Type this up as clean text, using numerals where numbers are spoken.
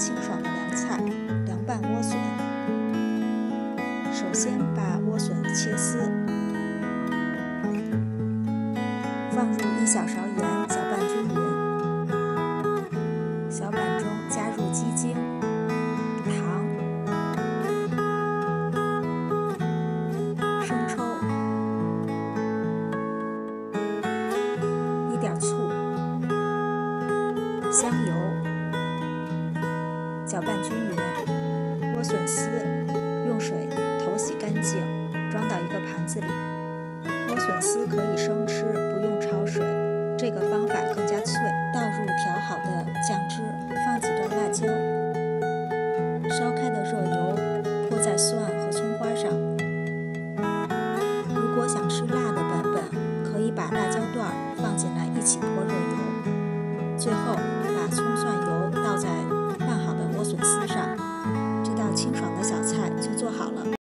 清爽的凉菜——凉拌莴笋。首先把莴笋切丝，放入1小勺盐，搅拌均匀。小碗中加入鸡精、糖、生抽、1点醋、香油，搅拌均匀。莴笋丝用水头洗干净，装到一个盘子里。莴笋丝可以生吃，不用焯水，这个方法更加脆。倒入调好的酱汁，放几段辣椒，烧开的热油泼在蒜和葱花上。如果想吃辣的版本，可以把辣椒段放进来一起泼热油，最后把葱蒜油倒在拌好的莴笋丝上。这道清爽的小菜就做好了。